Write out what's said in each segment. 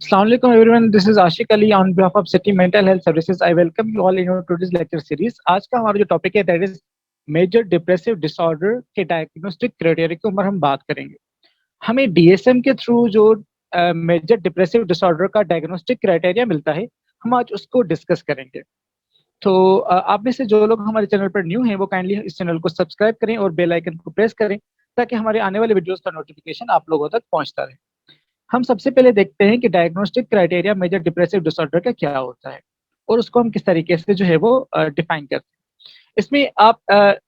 Assalamu alaikum everyone. This is Ashik Ali on behalf of City Mental Health Services. I welcome you all in our today's lecture series. आज का हमारा जो topic है that is major depressive disorder के diagnostic criteria के ऊपर हम बात करेंगे. हमें डीएसएम के थ्रू जो मेजर डिप्रेसिव डिसऑर्डर का डायग्नोस्टिक क्राइटेरिया मिलता है, हम आज उसको डिस्कस करेंगे. तो आप में से जो लोग हमारे चैनल पर न्यू हैं वो काइंडली इस चैनल को सब्सक्राइब करें और बेल आइकन को प्रेस करें ताकि हमारे आने वाले वीडियोस का नोटिफिकेशन आप लोगों तक पहुंचता रहे. हम सबसे पहले देखते हैं कि diagnostic criteria major depressive disorder का क्या होता है और उसको हम किस तरीके से जो है वो डिफाइन करते हैं. इसमें आप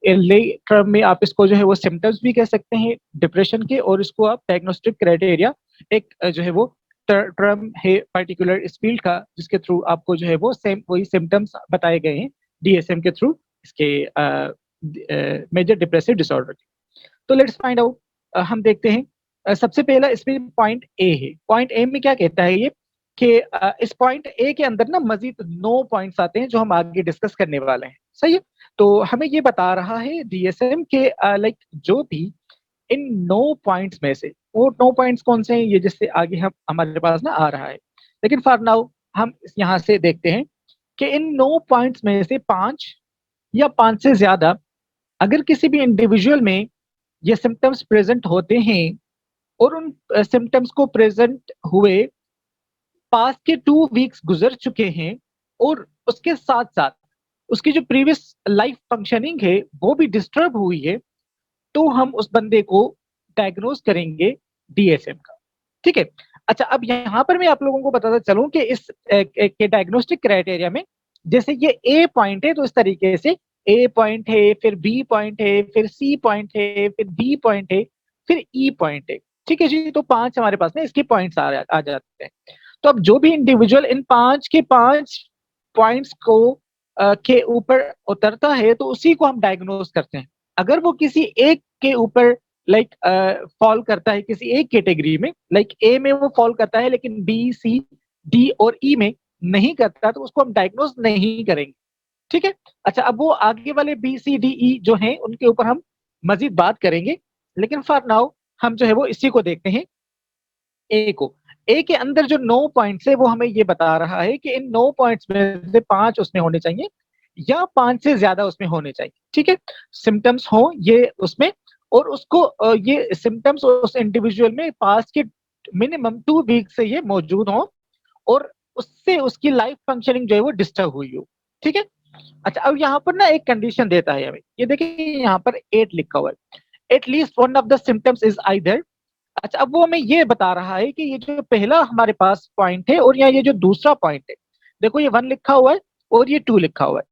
ले टर्म में आप इसको जो है वो सिम्टम्स भी कह सकते हैं डिप्रेशन के, और इसको आप डायग्नोस्टिक क्राइटेरिया एक जो है वो टर्म है पर्टिकुलर इस फील्ड का, जिसके थ्रू आपको जो है वो सेम वही सिम्टम्स बताए गए हैं डीएसएम के थ्रू इसके मेजर डिप्रेसिव डिसऑर्डर के. तो लेट्स फाइंड आउट. हम देखते हैं. सबसे पहला इसमें पॉइंट ए है. पॉइंट ए में क्या कहता है ये कि इस पॉइंट ए के अंदर ना मजीद 9 पॉइंट्स आते हैं जो हम आगे डिस्कस करने वाले हैं. सही है. तो हमें ये बता रहा है डीएसएम के लाइक जो भी इन 9 पॉइंट्स में से, वो 9 पॉइंट्स कौन से हैं ये जिससे आगे हम हमारे पास ना आ रहा है, लेकिन फॉर नाउ हम यहाँ से देखते हैं कि इन 9 पॉइंट्स में से 5 या 5 से ज्यादा अगर किसी भी इंडिविजुअल में ये सिम्टम्स प्रेजेंट होते हैं और उन सिम्टम्स को प्रेजेंट हुए पास के 2 वीक्स गुजर चुके हैं और उसके साथ साथ उसकी जो प्रीवियस लाइफ फंक्शनिंग है वो भी डिस्टर्ब हुई है, तो हम उस बंदे को डायग्नोज करेंगे डीएसएम का. ठीक है. अच्छा, अब यहाँ पर मैं आप लोगों को बताता चलूं कि इस के डायग्नोस्टिक क्राइटेरिया में जैसे ये ए पॉइंट है तो इस तरीके से ए पॉइंट है, फिर बी पॉइंट है, फिर सी पॉइंट है, फिर डी पॉइंट है, फिर ई पॉइंट है. ठीक है जी. तो 5 हमारे पास में इसके पॉइंट्स आ जाते हैं. तो अब जो भी इंडिविजुअल इन 5 के 5 पॉइंट्स को के ऊपर उतरता है तो उसी को हम डायग्नोज करते हैं. अगर वो किसी एक के ऊपर लाइक फॉल करता है, किसी एक कैटेगरी में, लाइक ए में वो फॉल करता है लेकिन बी सी डी और ई में नहीं करता, तो उसको हम डायग्नोज नहीं करेंगे. ठीक है. अच्छा, अब वो आगे वाले बी सी डी ई जो हैं उनके ऊपर हम मजीद बात करेंगे, लेकिन फॉर नाउ हम जो है वो इसी को देखते हैं ए को. ए के अंदर जो 9 पॉइंट्स है वो हमें ये बता रहा है कि इन 9 पॉइंट्स में से 5 उसमें होने चाहिए या 5 से ज्यादा उसमें होने चाहिए. ठीक है. सिम्टम्स हो ये उसमें, और उसको ये सिम्टम्स उस इंडिविजुअल में पास के मिनिमम 2 वीक से ये मौजूद हो और उससे उसकी लाइफ फंक्शनिंग जो है वो डिस्टर्ब हुई हो. ठीक है. अच्छा, अब यहाँ पर ना एक कंडीशन देता है हमें. ये देखिए यहाँ पर 8 लिखा हुआ है. At least one of the symptoms is either. अच्छा, अब वो हमें ये बता रहा है कि ये जो पहला हमारे पास पॉइंट है और या ये जो दूसरा पॉइंट है, देखो ये 1 लिखा हुआ है और ये 2 लिखा हुआ है,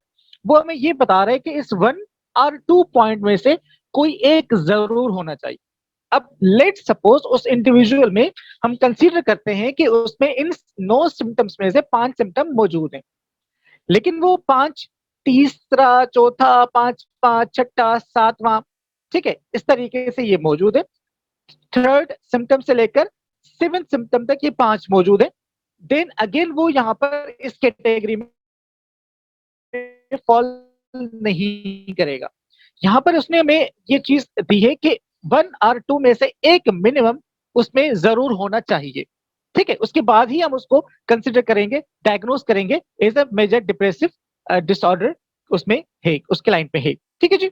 वो हमें ये बता रहा है कि इस 1 और 2 पॉइंट में से कोई एक जरूर होना चाहिए. अब लेट सपोज उस इंडिविजुअल में हम कंसीडर करते हैं कि उसमें इन 9 सिम्टम्स में से 5 सिम्टम मौजूद हैं, लेकिन वो 5 तीसरा, चौथा, 5वां, छठा, 7वां, ठीक है, इस तरीके से ये मौजूद है. थर्ड सिम्टम से लेकर 7th सिम्टम तक ये 5 मौजूद है. देन अगेन वो यहाँ पर इस कैटेगरी में फॉल नहीं करेगा. यहाँ पर उसने हमें ये चीज दी है कि 1 और 2 में से एक मिनिमम उसमें जरूर होना चाहिए. ठीक है. उसके बाद ही हम उसको कंसिडर करेंगे, डायग्नोज करेंगे as a major depressive disorder उसमें है, उसके लाइन पे है. ठीक है जी.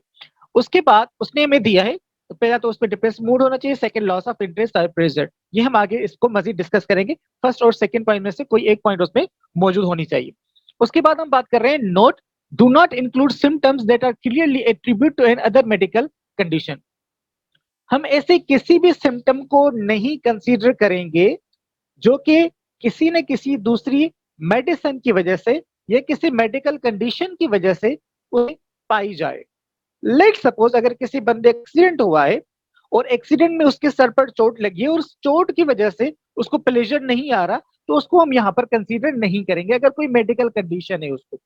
उसके बाद उसने हमें दिया है, तो पहला तो उसमें डिप्रेस मूड होना चाहिए, सेकंड लॉस ऑफ इंटरेस्ट और प्रेशर. ये हम आगे इसको मजीद डिस्कस करेंगे. फर्स्ट और सेकंड पॉइंट में से कोई एक पॉइंट उसमें मौजूद होनी चाहिए. उसके बाद हम बात कर रहे हैं note do not include symptoms that are clearly attribute to another medical condition. हम ऐसे किसी भी सिम्टम को नहीं कंसीडर करेंगे जो कि किसी न किसी दूसरी मेडिसिन की वजह से या किसी मेडिकल कंडीशन की वजह से उन्हें पाई जाए. लेट सपोज अगर किसी बंदे एक्सीडेंट हुआ है और एक्सीडेंट में उसके सर पर चोट लगी है और उस चोट की वजह से उसको प्लेजर नहीं आ रहा, तो उसको हम यहाँ पर कंसीडर नहीं करेंगे अगर कोई मेडिकल कंडीशन है उसको.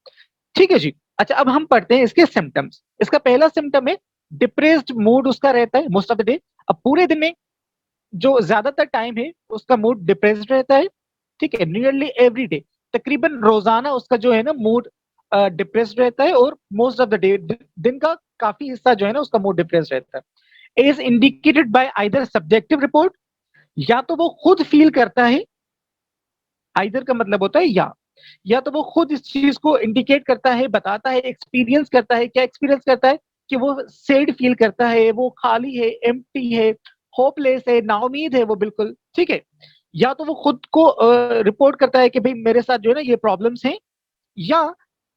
ठीक है जी. अच्छा, अब हम पढ़ते हैं इसके सिम्टम्स. इसका पहला सिम्टम है डिप्रेस्ड मूड उसका रहता है मोस्ट ऑफ द डे. अब पूरे दिन में जो ज्यादातर टाइम है उसका मूड डिप्रेस्ड रहता है. ठीक है. नियरली एवरी डे, तकरीबन रोजाना उसका जो है ना मूड डिप्रेस्ड रहता है और मोस्ट ऑफ द डे दिन का काफी हिस्सा जो है ना उसका मूड डिप्रेस्ड रहता है. Is indicated by either subjective report, या तो वो खुद फील करता है आइदर का मतलब होता है या तो वो खुद इस चीज को इंडिकेट करता है, बताता है, एक्सपीरियंस करता है। क्या एक्सपीरियंस करता है? कि वो सैड फील करता है, वो खाली है, एम्प्टी है, होपलेस है, नाउमीद है वो बिल्कुल, ठीक है। या तो वो खुद को रिपोर्ट करता है कि भाई मेरे साथ जो है ना ये प्रॉब्लम्स हैं, या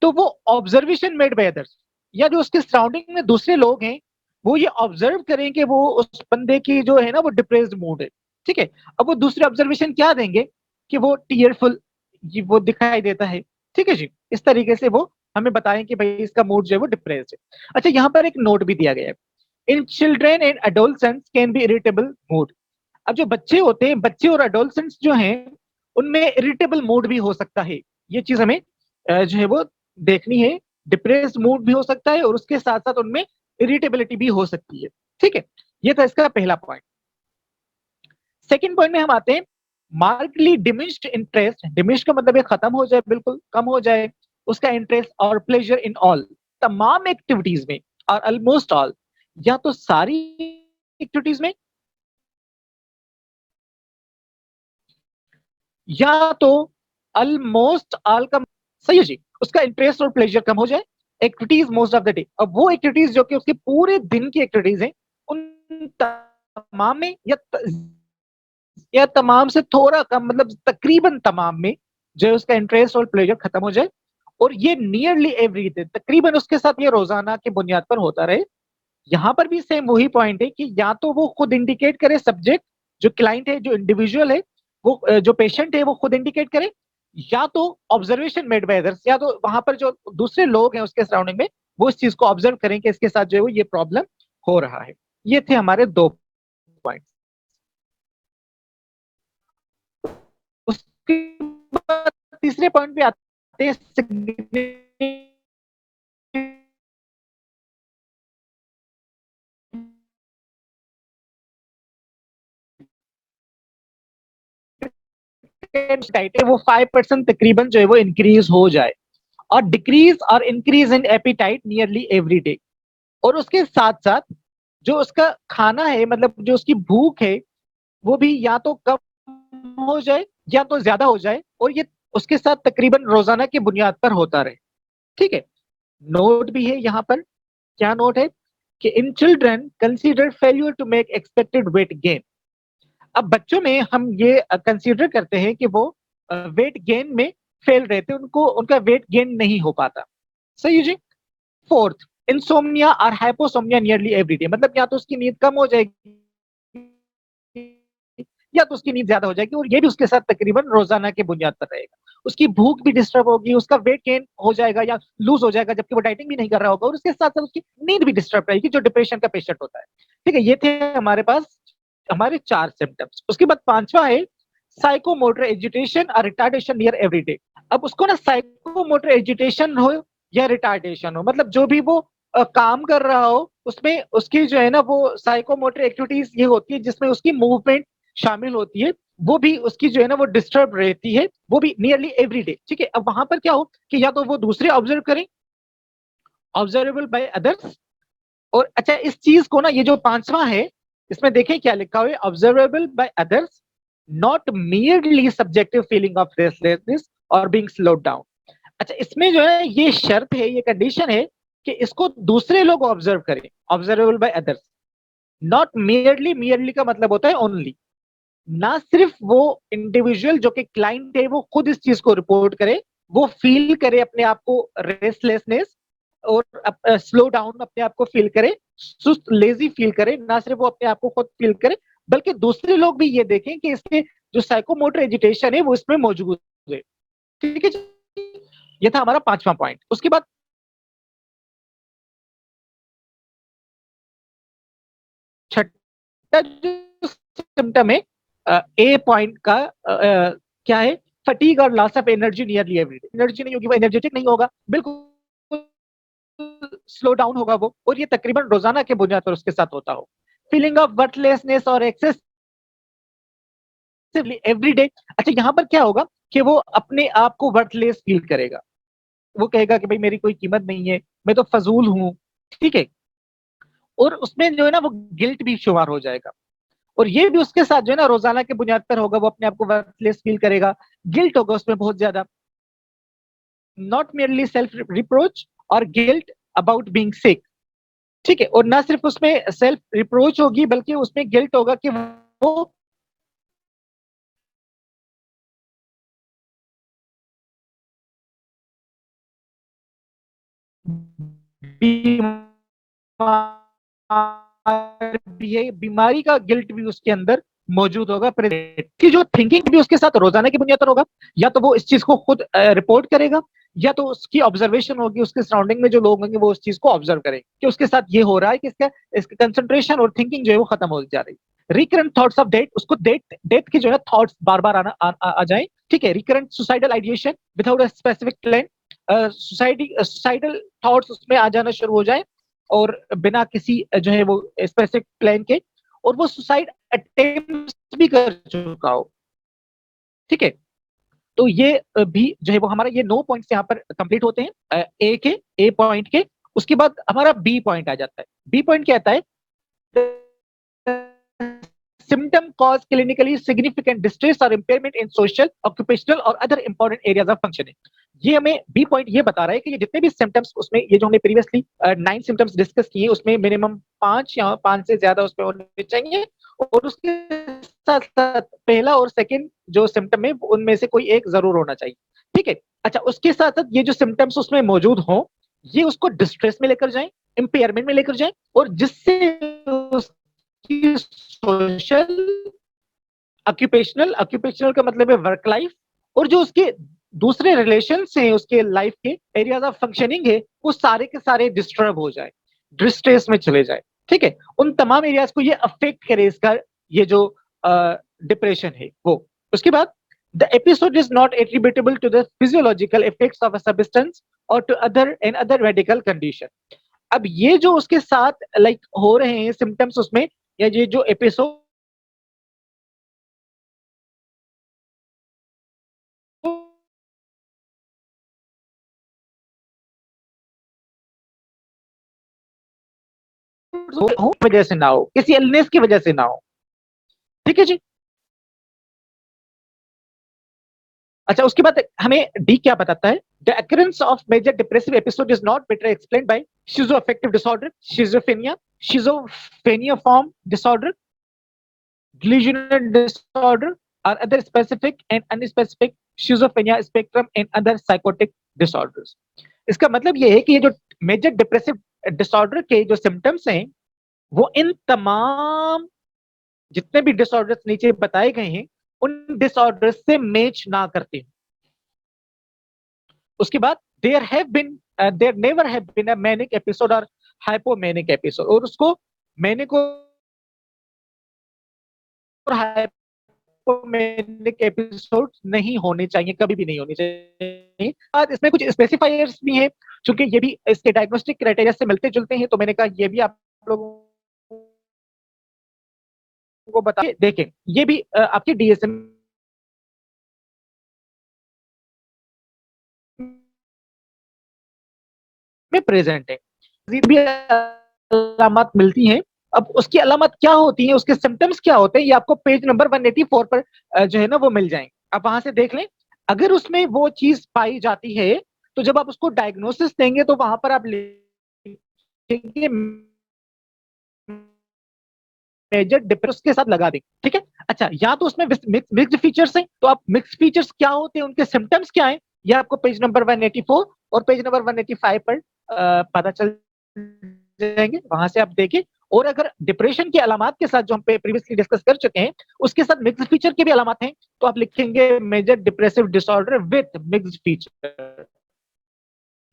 तो वो ऑब्जर्वेशन मेड बाय अदर्स, या जो उसके सराउंडिंग में दूसरे लोग हैं वो ये ऑब्जर्व करें कि वो उस बंदे की जो है ना वो डिप्रेस्ड मूड है, ठीक है। अब वो दूसरे ऑब्जर्वेशन क्या देंगे कि वो टीयरफुल, ये वो दिखाई देता है, ठीक है जी। इस तरीके से वो हमें बताएं कि भाई इसका मूड जो है वो डिप्रेस्ड है। अच्छा, यहाँ पर एक नोट भी दिया गया है, in children and adolescents can be irritable mood. अब जो बच्चे होते हैं, बच्चे और एडोलसेंट्स जो हैं, उनमें इरिटेबल मूड भी हो सकता है। ये चीज हमें जो है वो देखनी है। डिप्रेस्ड मूड भी हो सकता है और उसके साथ साथ उनमें इरिटेबिलिटी भी हो सकती है, ठीक है। ये था इसका पहला पॉइंट। सेकंड पॉइंट में हम आते हैं, मार्कली डिमिनिश्ड इंटरेस्ट। डिमिनिश्ड का मतलब है खत्म हो जाए, बिल्कुल कम हो जाए उसका इंटरेस्ट और प्लेजर इन ऑल, तमाम एक्टिविटीज में, और ऑलमोस्ट ऑल, या तो सारी एक्टिविटीज में, या तो ऑलमोस्ट ऑल का सही है जी, उसका इंटरेस्ट और प्लेजर कम हो जाए। Activities most of the day, अब वो एक्टिविटीज जो कि उसके पूरे दिन की एक्टिविटीज हैं, उन तमाम में, या तमाम से थोड़ा कम, मतलब तकरीबन तमाम में जो है उसका इंटरेस्ट और प्लेजर खत्म हो जाए। और ये नियरली एवरी डे, तकरीबन उसके साथ ये रोजाना की बुनियाद पर होता रहे। यहाँ पर भी सेम वही पॉइंट है कि या तो वो खुद इंडिकेट करे, सब्जेक्ट जो क्लाइंट है, जो इंडिविजुअल है, वो जो पेशेंट है वो खुद इंडिकेट करे, या तो ऑब्जर्वेशन मेड बाय अदर्स, या तो वहां पर जो दूसरे लोग हैं उसके सराउंडिंग में वो इस चीज को ऑब्जर्व करें कि इसके साथ जो है वो ये प्रॉब्लम हो रहा है। ये थे हमारे दो पॉइंट। उसके बाद तीसरे पॉइंट पे आते हैं, वो 5% तकरीबन जो है वो इंक्रीज हो जाए, और डिक्रीज और increase in appetite nearly every day. और उसके साथ साथ जो उसका खाना है, मतलब जो उसकी भूख है, वो भी या तो कम हो जाए या तो ज्यादा हो जाए, और ये उसके साथ तकरीबन रोजाना की बुनियाद पर होता रहे, ठीक है। नोट भी है यहाँ पर, क्या नोट है कि in children consider failure to make expected weight gain. अब बच्चों में हम ये कंसीडर करते हैं कि वो वेट गेन में फेल रहते, उनको उनका वेट गेन नहीं हो पाता, सही है जी। फोर्थ, इंसोम्निया और हाइपोसोम्निया नियरली एवरी डे, मतलब या तो उसकी नींद कम हो जाएगी या तो उसकी नींद ज्यादा हो जाएगी, और ये भी उसके साथ तकरीबन रोजाना की बुनियाद पर रहेगा। उसकी भूख भी डिस्टर्ब होगी, उसका वेट गेन हो जाएगा या लूज हो जाएगा, जबकि वो डाइटिंग भी नहीं कर रहा होगा, और उसके साथ साथ उसकी नींद भी डिस्टर्ब रहेगी, जो डिप्रेशन का पेशेंट होता है, ठीक है। ये थे हमारे पास हमारे चार सिम्टम्स। उसके बाद पांचवा है साइकोमोटर एजिटेशन और रिटार्डेशन नियर एवरीडे। अब उसको ना साइकोमोटर एजिटेशन हो या रिटार्डेशन हो, मतलब जो भी वो काम कर रहा हो उसमें उसकी जो है ना वो साइकोमोटर एक्टिविटीज ये होती है जिसमें उसकी मूवमेंट शामिल होती है, वो भी उसकी जो है ना वो डिस्टर्ब रहती है, वो भी नियरली एवरी डे, ठीक है। अब वहां पर क्या हो कि या तो वो दूसरे ऑब्जर्व करें, ऑब्जर्वेबल बाय अदर्स। और अच्छा, इस चीज को ना, ये जो पांचवा है, इसमें देखें क्या लिखा हुआ है, observable by others, not merely subjective feeling of restlessness और बीइंग स्लोड डाउन। अच्छा, इसमें जो है ये शर्त है, ये कंडीशन है कि इसको दूसरे लोग ऑब्जर्व करें, observable by others, not merely. Merely का मतलब होता है ओनली, ना सिर्फ वो इंडिविजुअल जो कि क्लाइंट है वो खुद इस चीज को रिपोर्ट करे, वो फील करे अपने आप को रेस्टलेसनेस और स्लो डाउन अपने आप को फील करे, सुस्त लेजी फील करे, ना सिर्फ वो अपने आप को खुद फील करे, बल्कि दूसरे लोग भी ये देखें कि इसके जो साइकोमोटर एजिटेशन है वो इसमें मौजूद है, ठीक है जी? ये था हमारा पांचवा पॉइंट। उसके बाद छठा जो सिम्टम है, ए पॉइंट का क्या है, फटीग और loss of energy nearly everyday. Energy नहीं होगी, वो एनर्जेटिक नहीं होगा, बिल्कुल स्लो डाउन होगा वो, और ये तकरीबन रोजाना के बुनियाद पर उसके साथ होता हो। फीलिंग ऑफ वर्थलेसनेस और एक्सेसिवली एवरीडे। अच्छा, यहाँ पर क्या होगा कि वो अपने आप को वर्थलेस फील करेगा, वो कहेगा कि भाई मेरी कोई कीमत नहीं है, मैं तो फजूल हूँ, ठीक है। और उसमें जो है ना वो गिल्ट भी शुमार हो जाएगा। और ये भी उसके साथ जो है ना रोजाना के बुनियाद पर होगा, वो अपने आप को वर्थलेस फील करेगा, गिल्ट होगा उसमें बहुत ज्यादा, नॉट मेयरली सेल्फ रिप्रोच और गिल्ट अबाउट बीइंग सिक। ठीक है, और ना सिर्फ उसमें सेल्फ रिप्रोच होगी बल्कि उसमें गिल्ट होगा कि वो बीमार भी है, बीमारी का गिल्ट भी उसके अंदर मौजूद होगा, प्रेजेंट की जो थिंकिंग भी उसके साथ रोजाना की बुनियाद पर होगा, या तो वो इस चीज को खुद रिपोर्ट करेगा, या तो उसकी ऑब्जर्वेशन होगी, उसके सराउंडिंग में जो लोग होंगे वो उस चीज को ऑब्जर्व करेंगे कि उसके साथ ये हो रहा है, कि इसका कंसंट्रेशन और थिंकिंग जो है वो खत्म हो जा रही है। रिकरेंट थॉट्स ऑफ डेट, उसको डेट डेट के जो है थॉट्स बार बार आ जाए। ठीक है, recurrent suicidal ideation without a specific plan, suicidal thoughts उसमें आ जाना शुरू हो जाए और बिना किसी जो है वो स्पेसिफिक प्लान के, और वो सुसाइड अटेम्प्ट भी कर चुका हो। ठीक है, तो ये भी जो है वो हमारा ये 9 पॉइंट्स यहाँ पर कंप्लीट होते हैं ए पॉइंट के। उसके बाद हमारा बी पॉइंट आ जाता है। बी पॉइंट क्या आता है? symptom cause clinically significant distress or impairment in social, occupational और other important areas of functioning। ये हमें बी पॉइंट ये बता रहा है कि ये जितने भी सिम्टम्स उसमें, ये जो हमने प्रीवियसली 9 सिम्टम्स डिस्कस किए, उसमें मिनिमम 5 या 5 से ज्यादा उसमें होने चाहिए, और उसके साथ साथ पहला और सेकंड जो सिम्टम है उनमें से कोई एक जरूर होना चाहिए। ठीक है, अच्छा, उसके साथ साथ ये जो सिम्टम्स उसमें मौजूद हों, ये उसको डिस्ट्रेस में लेकर जाएं, इम्पेयरमेंट में लेकर जाएं, और जिससे उसकी सोशल, ऑक्यूपेशनल, ऑक्यूपेशनल का मतलब है वर्क लाइफ, और जो उसके दूसरे रिलेशन हैं उसके लाइफ के एरियाज ऑफ फंक्शनिंग है, वो सारे के सारे डिस्टर्ब हो जाए, डिस्ट्रेस में चले जाए। ठीक है, उन तमाम एरियाज को ये अफेक्ट करे, इसका ये जो डिप्रेशन है वो। उसके बाद the episode is not attributable to the physiological effects of a substance और to other and other medical condition. अब ये जो उसके साथ लाइक हो रहे हैं सिम्टम्स उसमें, या ये जो एपिसोड हो वजह से ना हो, किसी इलनेस की वजह से ना हो। ठीक है जी। अच्छा, उसके बाद हमें डी क्या बताता है? The occurrence of major depressive episode is not better explained by schizoaffective disorder, schizophrenia, schizophreniform disorder, delusional disorder, or other specific and unspecific schizophrenia spectrum and other psychotic disorders। इसका मतलब ये है कि ये जो मेजर डिप्रेसिव डिसऑर्डर के जो symptoms हैं, वो इन तमाम जितने भी डिसऑर्डर्स नीचे बताए गए हैं उन डिसऑर्डर्स से मैच ना करते हैं। उसके बाद there never have been a manic episode और हाइपोमैनिक एपिसोड, और उसको मैनिक और हाइपोमैनिक एपिसोड नहीं होने चाहिए, कभी भी नहीं होने चाहिए। आज इसमें कुछ स्पेसिफायर्स भी हैं, चूंकि ये भी इसके डायग्नोस्टिक क्राइटेरिया से मिलते जुलते हैं, तो मैंने कहा ये भी आप लोगों को बता देखें। ये भी आपके डीएसएम में प्रेजेंट है। मजीद भी अलामत मिलती हैं। अब उसकी अलामत क्या होती है, उसके सिम्टम्स क्या होते हैं, ये आपको पेज नंबर 184 पर जो है ना वो मिल जाएंगे, आप वहां से देख लें। अगर उसमें वो चीज पाई जाती है, तो जब आप उसको डायग्नोसिस देंगे तो वहां पर आप लिखेंगे मेजर डिप्रेस के साथ लगा देंगे। ठीक है, अच्छा, या तो उसमें मिक्स्ड फीचर्स हैं, तो आप मिक्स्ड फीचर्स क्या होते हैं, उनके सिम्टम्स क्या हैं, ये आपको पेज नंबर 184 और पेज नंबर 185 पर पता चल जाएंगे, वहां से आप देखिए। और अगर डिप्रेशन की अलामत के साथ जो हम प्रीवियसली डिस्कस कर चुके हैं उसके साथ मिक्स्ड फीचर के भी अलामत हैं, तो आप लिखेंगे major depressive disorder with mixed feature.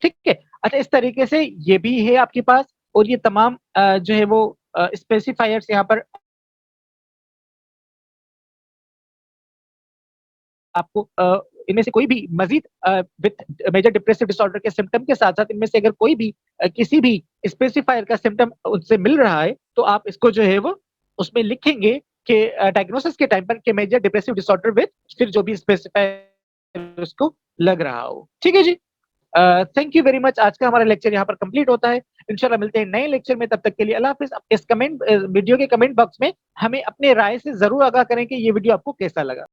ठीक है, अच्छा, इस तरीके से ये भी है आपके पास, और ये तमाम जो है वो स्पेसिफायर्स यहाँ पर आपको इनमें से कोई भी मजीद विद मेजर डिप्रेसिव डिसऑर्डर के सिम्टम के साथ साथ इनमें से अगर कोई भी किसी भी स्पेसिफायर का सिम्टम उनसे मिल रहा है, तो आप इसको जो है वो उसमें लिखेंगे कि डायग्नोसिस के टाइम पर कि मेजर डिप्रेसिव डिसऑर्डर विद फिर जो भी स्पेसिफायर उसको लग रहा हो। ठीक है जी। Thank you very much. आज का हमारा लेक्चर यहाँ पर कंप्लीट होता है। इंशाल्लाह मिलते हैं नए लेक्चर में, तब तक के लिए अल्लाह हाफ़िज़। इस वीडियो के कमेंट बॉक्स में हमें अपने राय से ज़रूर आगाह करें कि ये वीडियो आपको कैसा लगा।